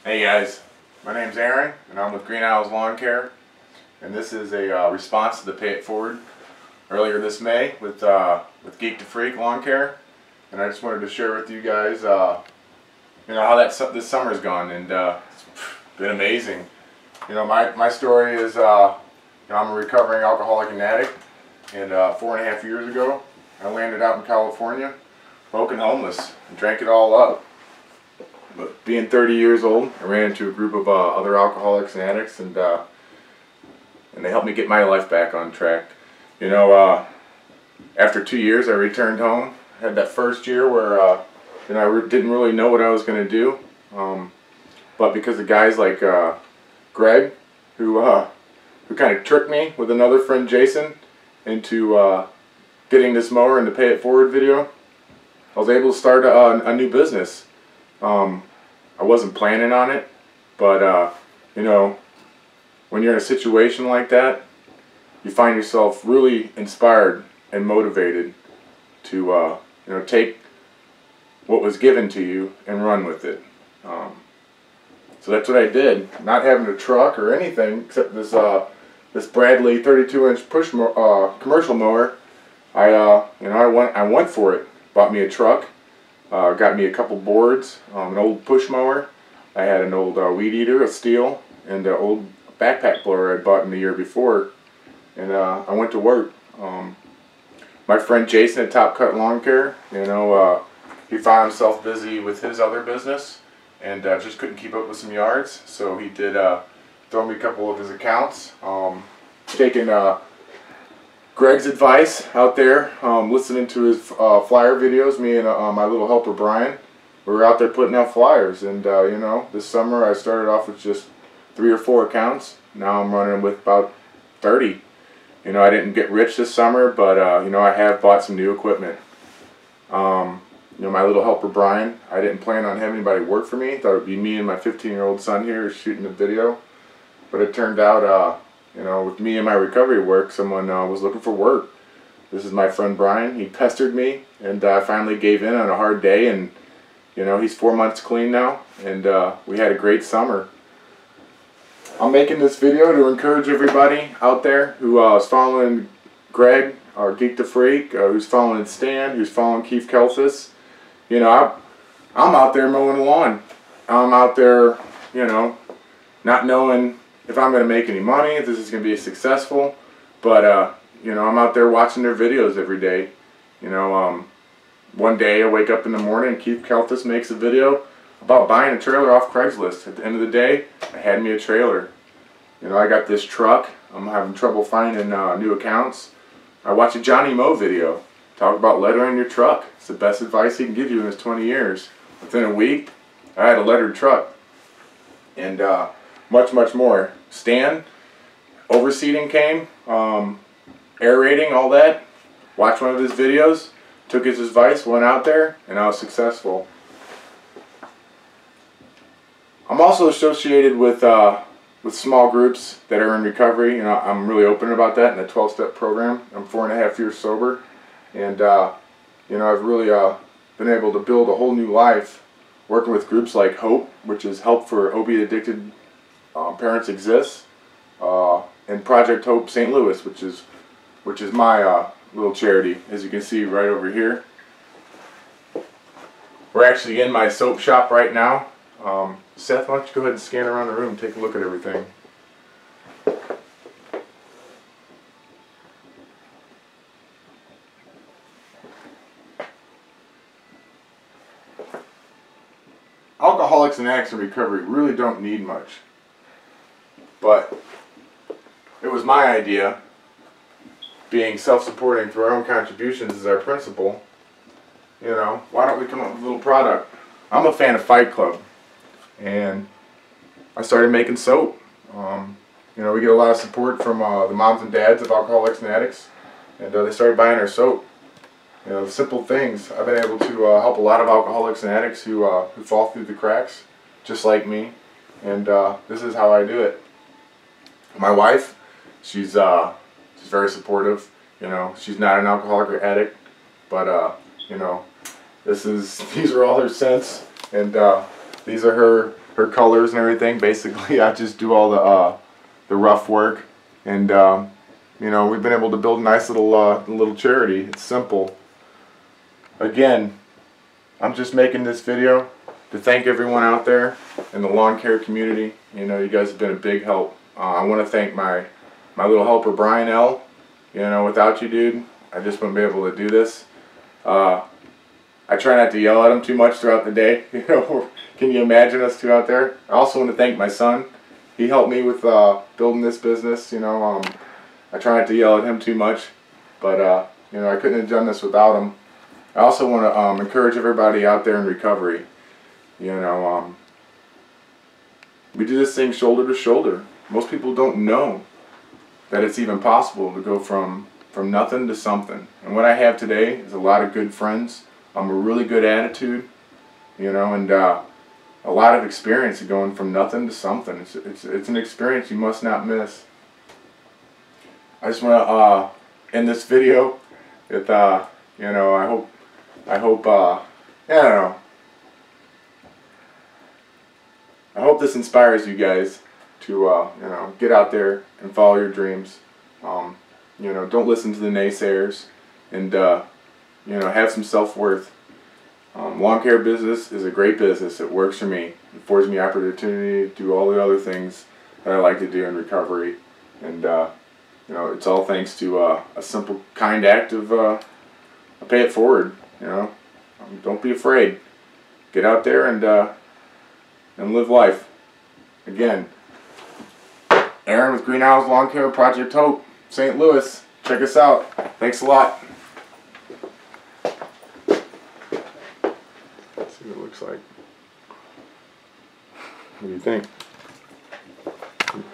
Hey guys, my name's Aaron and I'm with Green Isles Lawn Care, and this is a response to the Pay It Forward earlier this May with Geek to Freak Lawn Care, and I just wanted to share with you guys how this summer's gone, and it's been amazing. My story is I'm a recovering alcoholic and addict, and 4.5 years ago I landed out in California, broke and homeless, and drank it all up. But being 30 years old, I ran into a group of other alcoholics and addicts, and they helped me get my life back on track. After 2 years, I returned home. I had that first year where I didn't really know what I was going to do, but because of guys like Greg, who kind of tricked me with another friend, Jason, into getting this mower and the Pay It Forward video, I was able to start a new business. I wasn't planning on it, but when you're in a situation like that, you find yourself really inspired and motivated to take what was given to you and run with it. So that's what I did. Not having a truck or anything except this Bradley 32-inch push commercial mower. I went for it. Bought me a truck. Got me a couple boards, an old push mower. I had an old weed eater, a steel, and an old backpack blower I'd bought in the year before. And I went to work. My friend Jason at Top Cut Lawn Care, he found himself busy with his other business and just couldn't keep up with some yards. So he did throw me a couple of his accounts. Taking Greg's advice out there, listening to his flyer videos. Me and my little helper Brian, we were out there putting out flyers, and this summer I started off with just 3 or 4 accounts. Now I'm running with about 30. I didn't get rich this summer, but I have bought some new equipment. My little helper Brian, I didn't plan on having anybody work for me. Thought it would be me and my 15-year-old son here shooting the video, but it turned out with me and my recovery work, someone was looking for work. This is my friend Brian. He pestered me, and I finally gave in on a hard day, and he's 4 months clean now, and we had a great summer. I'm making this video to encourage everybody out there who is following Greg, or Geek to Freak, who's following Stan, who's following Keith Kelthus. I'm out there mowing the lawn. I'm out there, not knowing if I'm going to make any money, if this is going to be successful, but I'm out there watching their videos every day. One day I wake up in the morning and Keith Kelthus makes a video about buying a trailer off Craigslist. At the end of the day, I had me a trailer. I got this truck. I'm having trouble finding new accounts. I watch a Johnny Moe video, talk about lettering your truck. It's the best advice he can give you in his 20 years. Within a week, I had a lettered truck, and much more. Stan, overseeding came, aerating, all that. Watched one of his videos, took his advice, went out there, and I was successful. I'm also associated with small groups that are in recovery. I'm really open about that in the 12-step program. I'm 4.5 years sober, and I've really been able to build a whole new life working with groups like HOPE, which is Help for Opiate Addicted Parents Exists, and Project Hope St. Louis, which is my little charity, as you can see right over here. We're actually in my soap shop right now. Seth, why don't you go ahead and scan around the room and take a look at everything. Alcoholics and addicts in recovery really don't need much. But it was my idea, being self-supporting through our own contributions as our principle. Why don't we come up with a little product? I'm a fan of Fight Club, and I started making soap. We get a lot of support from the moms and dads of alcoholics and addicts, and they started buying our soap. Simple things. I've been able to help a lot of alcoholics and addicts who fall through the cracks, just like me, and this is how I do it. My wife, she's very supportive. She's not an alcoholic or addict, but these are all her scents, and these are her her colors and everything. Basically, I just do all the rough work, and you know, we've been able to build a nice little charity. It's simple. Again, I'm just making this video to thank everyone out there in the lawn care community. You know, you guys have been a big help. I want to thank my little helper Brian L. You know, without you, dude, I just wouldn't be able to do this. I try not to yell at him too much throughout the day. You know, can you imagine us two out there? I also want to thank my son. He helped me with building this business. You know, I try not to yell at him too much, but you know, I couldn't have done this without him. I also want to encourage everybody out there in recovery. You know, we do this thing shoulder to shoulder. Most people don't know that it's even possible to go from nothing to something. And what I have today is a lot of good friends, a really good attitude, you know, and a lot of experience of going from nothing to something. It's an experience you must not miss. I just want to end this video with you know, I hope yeah, I don't know. I hope this inspires you guys to you know, get out there and follow your dreams. You know, don't listen to the naysayers, and you know, have some self-worth. Lawn care business is a great business. It works for me. It affords me opportunity to do all the other things that I like to do in recovery, and you know, it's all thanks to a simple, kind act of pay it forward. You know, don't be afraid. Get out there and live life. Again, Aaron with Greenhouse Lawn Care Project Hope, St. Louis. Check us out. Thanks a lot. Let's see what it looks like. What do you think?